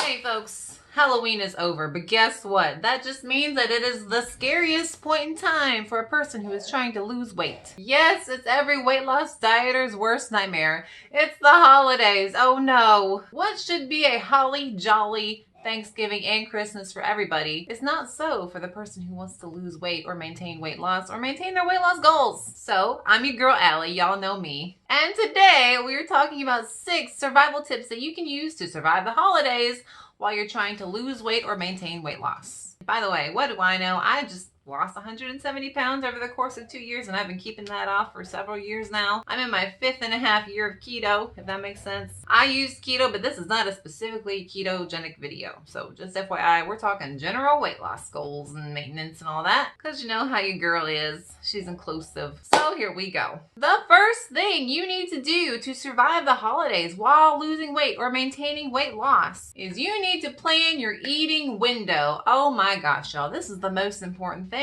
Hey folks, Halloween is over, but guess what? That just means that it is the scariest point in time for a person who is trying to lose weight. Yes, it's every weight loss dieter's worst nightmare. It's the holidays. Oh no. What should be a holly jolly Thanksgiving and Christmas for everybody is not so for the person who wants to lose weight or maintain weight loss or maintain their weight loss goals. So, I'm your girl Allie, y'all know me. And today we're talking about 6 survival tips that you can use to survive the holidays while you're trying to lose weight or maintain weight loss. By the way, what do I know? I just lost 170 pounds over the course of 2 years, and I've been keeping that off for several years now. I'm in my 5.5 year of keto, if that makes sense. I use keto, but this is not a specifically ketogenic video. So just FYI, we're talking general weight loss goals and maintenance and all that, because you know how your girl is. She's inclusive. So here we go. The first thing you need to do to survive the holidays while losing weight or maintaining weight loss is you need to plan your eating window. Oh my gosh, y'all, this is the most important thing.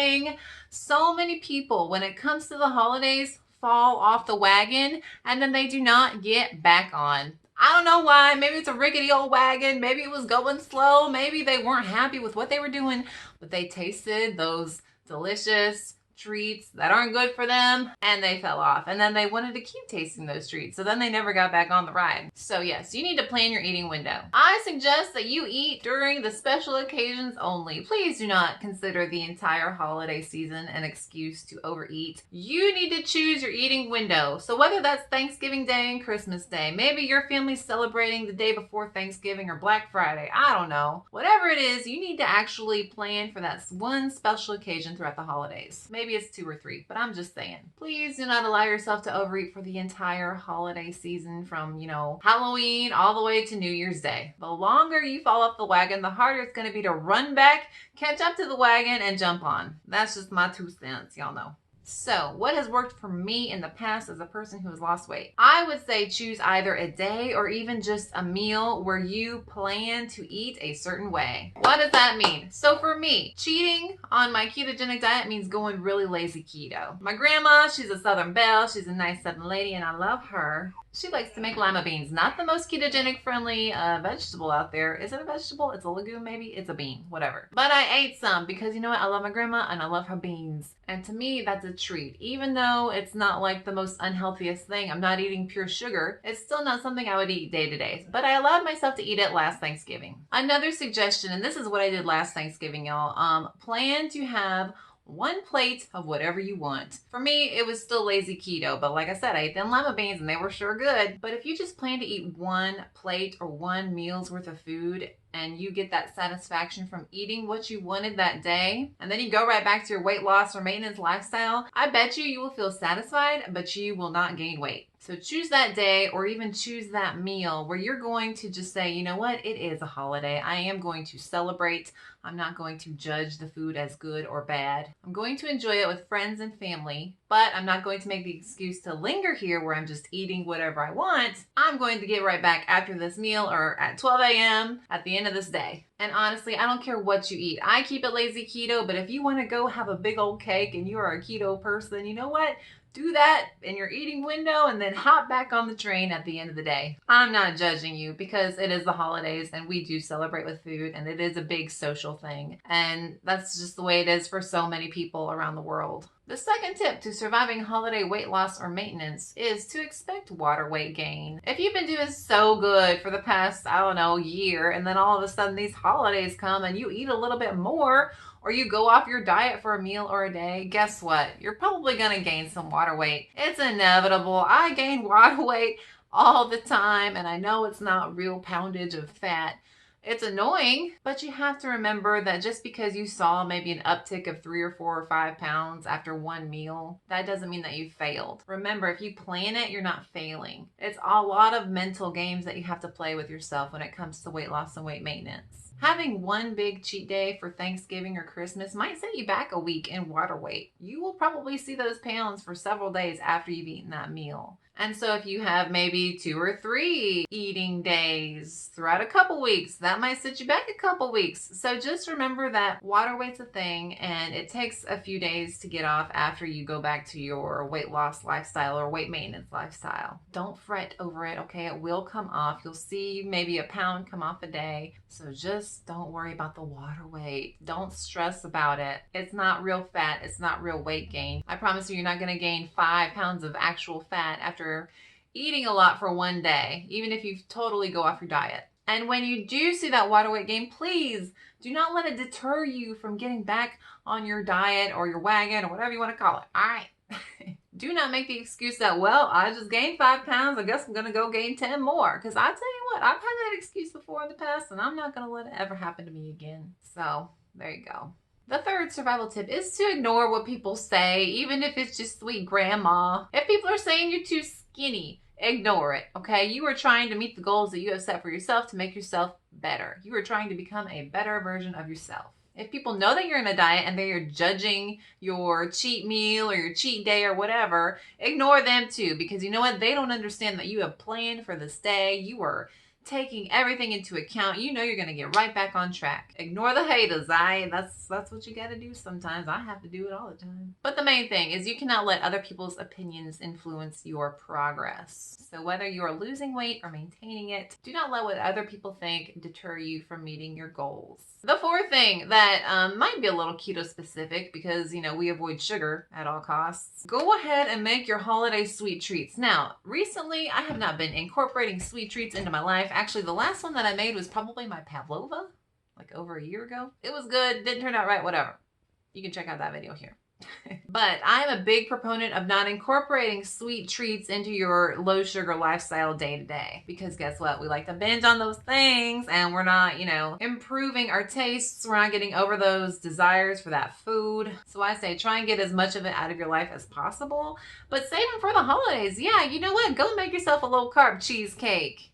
So many people, when it comes to the holidays, fall off the wagon and then they do not get back on. I don't know why. Maybe it's a rickety old wagon. Maybe it was going slow. Maybe they weren't happy with what they were doing, but they tasted those delicious treats that aren't good for them and they fell off, and then they wanted to keep tasting those treats, so then they never got back on the ride. So yes, you need to plan your eating window. I suggest that you eat during the special occasions only. Please do not consider the entire holiday season an excuse to overeat. You need to choose your eating window. So whether that's Thanksgiving Day and Christmas Day, maybe your family's celebrating the day before Thanksgiving or Black Friday, I don't know. Whatever it is, you need to actually plan for that one special occasion throughout the holidays. Maybe it's 2 or 3, but I'm just saying. Please do not allow yourself to overeat for the entire holiday season from, Halloween all the way to New Year's Day. The longer you fall off the wagon, the harder it's going to be to run back, catch up to the wagon, and jump on. That's just my 2 cents, y'all know. So, what has worked for me in the past as a person who has lost weight? I would say choose either a day or even just a meal where you plan to eat a certain way. What does that mean? So for me, cheating on my ketogenic diet means going really lazy keto. My grandma, she's a Southern belle, she's a nice Southern lady, and I love her. She likes to make lima beans. Not the most ketogenic friendly vegetable out there. Is it a vegetable? It's a legume maybe? It's a bean. Whatever. But I ate some because you know what? I love my grandma and I love her beans. And to me, that's a treat. Even though it's not like the most unhealthiest thing, I'm not eating pure sugar, it's still not something I would eat day to day. But I allowed myself to eat it last Thanksgiving. Another suggestion, and this is what I did last Thanksgiving, y'all. Plan to have 1 plate of whatever you want. For me, it was still lazy keto, but like I said, I ate them lima beans and they were sure good. But if you just plan to eat 1 plate or 1 meal's worth of food, and you get that satisfaction from eating what you wanted that day, and then you go right back to your weight loss or maintenance lifestyle, I bet you will feel satisfied, but you will not gain weight. So choose that day or even choose that meal where you're going to just say, you know what, it is a holiday. I am going to celebrate. I'm not going to judge the food as good or bad. I'm going to enjoy it with friends and family, but I'm not going to make the excuse to linger here where I'm just eating whatever I want. I'm going to get right back after this meal or at 12 a.m. at the end of this day. And honestly, I don't care what you eat. I keep it lazy keto, but if you want to go have a big old cake and you are a keto person, you know what? Do that in your eating window and then hop back on the train at the end of the day. I'm not judging you because it is the holidays and we do celebrate with food and it is a big social thing. And that's just the way it is for so many people around the world. The second tip to surviving holiday weight loss or maintenance is to expect water weight gain. If you've been doing so good for the past, year, and then all of a sudden these holidays come and you eat a little bit more, or you go off your diet for a meal or a day, guess what? You're probably going to gain some water weight. It's inevitable. I gain water weight all the time, and I know it's not real poundage of fat. It's annoying, but you have to remember that just because you saw maybe an uptick of 3 or 4 or 5 pounds after 1 meal, that doesn't mean that you failed. Remember, if you plan it, you're not failing. It's a lot of mental games that you have to play with yourself when it comes to weight loss and weight maintenance. Having 1 big cheat day for Thanksgiving or Christmas might set you back a week in water weight. You will probably see those pounds for several days after you've eaten that meal. And so if you have maybe 2 or 3 eating days throughout a couple weeks, that might set you back a couple weeks. So just remember that water weight's a thing, and it takes a few days to get off after you go back to your weight loss lifestyle or weight maintenance lifestyle. Don't fret over it, okay? It will come off. You'll see maybe a pound come off a day. So just don't worry about the water weight. Don't stress about it. It's not real fat. It's not real weight gain. I promise you're not going to gain 5 pounds of actual fat after eating a lot for one day, even if you totally go off your diet. And when you do see that water weight gain, please do not let it deter you from getting back on your diet or your wagon or whatever you want to call it. All right. Do not make the excuse that, well, I just gained 5 pounds. I guess I'm going to go gain 10 more. Because I tell you what, I've had that excuse before in the past, and I'm not going to let it ever happen to me again. So there you go. The third survival tip is to ignore what people say, even if it's just sweet grandma. If people are saying you're too skinny, ignore it, okay? You are trying to meet the goals that you have set for yourself to make yourself better. You are trying to become a better version of yourself. If people know that you're in a diet and they are judging your cheat meal or your cheat day or whatever, ignore them too, because you know what? They don't understand that you have planned for this day. You are taking everything into account. You know you're going to get right back on track. Ignore the haters. That's what you got to do sometimes. I have to do it all the time. But the main thing is you cannot let other people's opinions influence your progress. So whether you are losing weight or maintaining it, do not let what other people think deter you from meeting your goals. The fourth thing that might be a little keto specific, because you know we avoid sugar at all costs, go ahead and make your holiday sweet treats. Now recently I have not been incorporating sweet treats into my life. Actually, the last one that I made was probably my pavlova, like over a year ago. It was good, didn't turn out right, whatever. You can check out that video here. But I'm a big proponent of not incorporating sweet treats into your low sugar lifestyle day to day, because guess what? We like to binge on those things and we're not, improving our tastes. We're not getting over those desires for that food. So I say try and get as much of it out of your life as possible, but save them for the holidays. Yeah, you know what? Go make yourself a low carb cheesecake.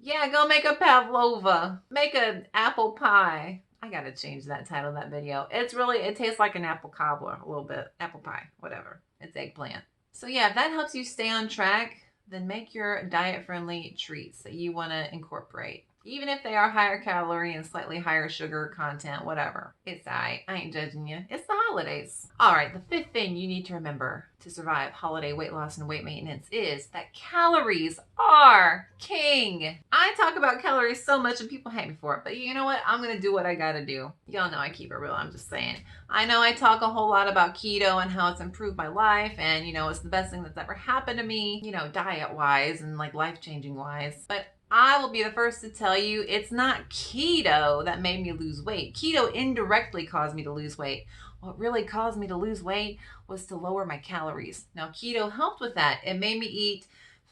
Yeah, go make a pavlova. Make an apple pie. I gotta change that title of that video. It tastes like an apple cobbler a little bit. Apple pie, whatever. It's eggplant. So yeah, if that helps you stay on track, then make your diet-friendly treats that you want to incorporate. Even if they are higher calorie and slightly higher sugar content, whatever. It's I ain't judging you. It's the holidays. All right, the fifth thing you need to remember to survive holiday weight loss and weight maintenance is that calories are king. I talk about calories so much and people hate me for it, but you know what? I'm going to do what I got to do. Y'all know I keep it real. I'm just saying. I know I talk a whole lot about keto and how it's improved my life and, it's the best thing that's ever happened to me, diet-wise and like life-changing wise. But I will be the first to tell you it's not keto that made me lose weight. Keto indirectly caused me to lose weight. What really caused me to lose weight was to lower my calories. Now, keto helped with that. It made me eat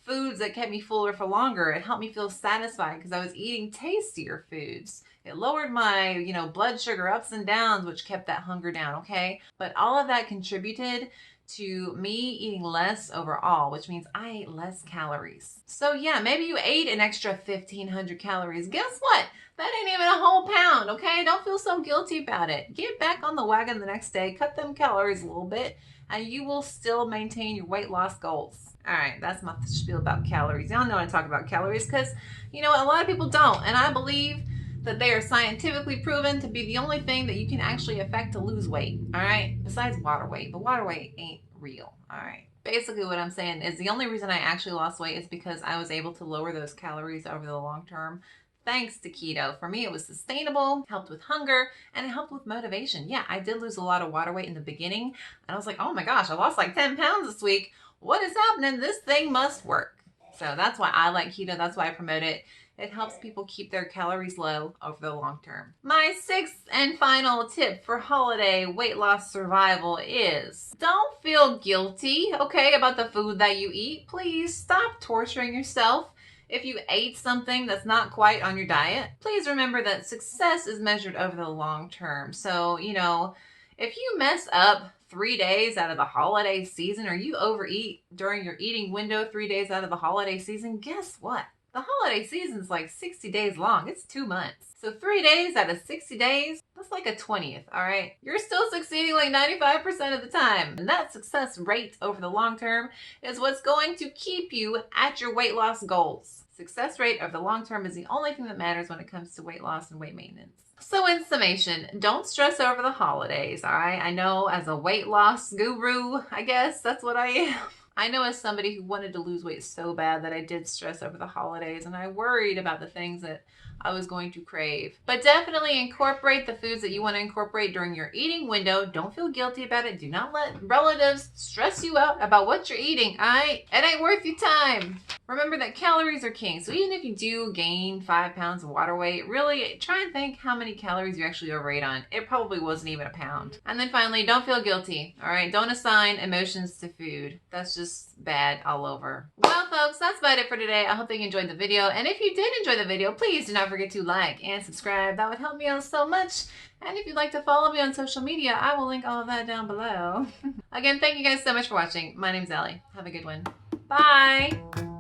foods that kept me fuller for longer. It helped me feel satisfied because I was eating tastier foods. It lowered my, blood sugar ups and downs, which kept that hunger down, okay? But all of that contributed to me eating less overall, which means I ate less calories. So yeah, maybe you ate an extra 1,500 calories. Guess what? That ain't even a whole pound, okay? Don't feel so guilty about it. Get back on the wagon the next day, cut them calories a little bit, and you will still maintain your weight loss goals. All right, that's my spiel about calories. Y'all know I talk about calories because, a lot of people don't, and I believe that they are scientifically proven to be the only thing that you can actually affect to lose weight, all right? Besides water weight, but water weight ain't real, all right? Basically what I'm saying is the only reason I actually lost weight is because I was able to lower those calories over the long term thanks to keto. For me, it was sustainable, helped with hunger, and it helped with motivation. Yeah, I did lose a lot of water weight in the beginning, and I was like, oh my gosh, I lost like 10 pounds this week. What is happening? This thing must work. So that's why I like keto. That's why I promote it. It helps people keep their calories low over the long term. My sixth and final tip for holiday weight loss survival is don't feel guilty, okay, about the food that you eat. Please stop torturing yourself. If you ate something that's not quite on your diet, please remember that success is measured over the long term. So, if you mess up 3 days out of the holiday season or you overeat during your eating window 3 days out of the holiday season, guess what? The holiday season's like 60 days long. It's 2 months. So 3 days out of 60 days, that's like a 20th, all right? You're still succeeding like 95% of the time. And that success rate over the long term is what's going to keep you at your weight loss goals. Success rate over the long term is the only thing that matters when it comes to weight loss and weight maintenance. So in summation, don't stress over the holidays, all right? I know as a weight loss guru, I guess that's what I am. I know as somebody who wanted to lose weight so bad that I did stress over the holidays and I worried about the things that I was going to crave. But definitely incorporate the foods that you want to incorporate during your eating window. Don't feel guilty about it. Do not let relatives stress you out about what you're eating. It ain't worth your time. Remember that calories are king. So even if you do gain 5 pounds of water weight, really try and think how many calories you actually overate on. It probably wasn't even a pound. And then finally, don't feel guilty. All right, don't assign emotions to food. That's just bad all over. Well, folks, that's about it for today. I hope that you enjoyed the video. And if you did enjoy the video, please do not forget to like and subscribe. That would help me out so much. And if you'd like to follow me on social media, I will link all of that down below. Again, thank you guys so much for watching. My name's Ellie. Have a good one. Bye.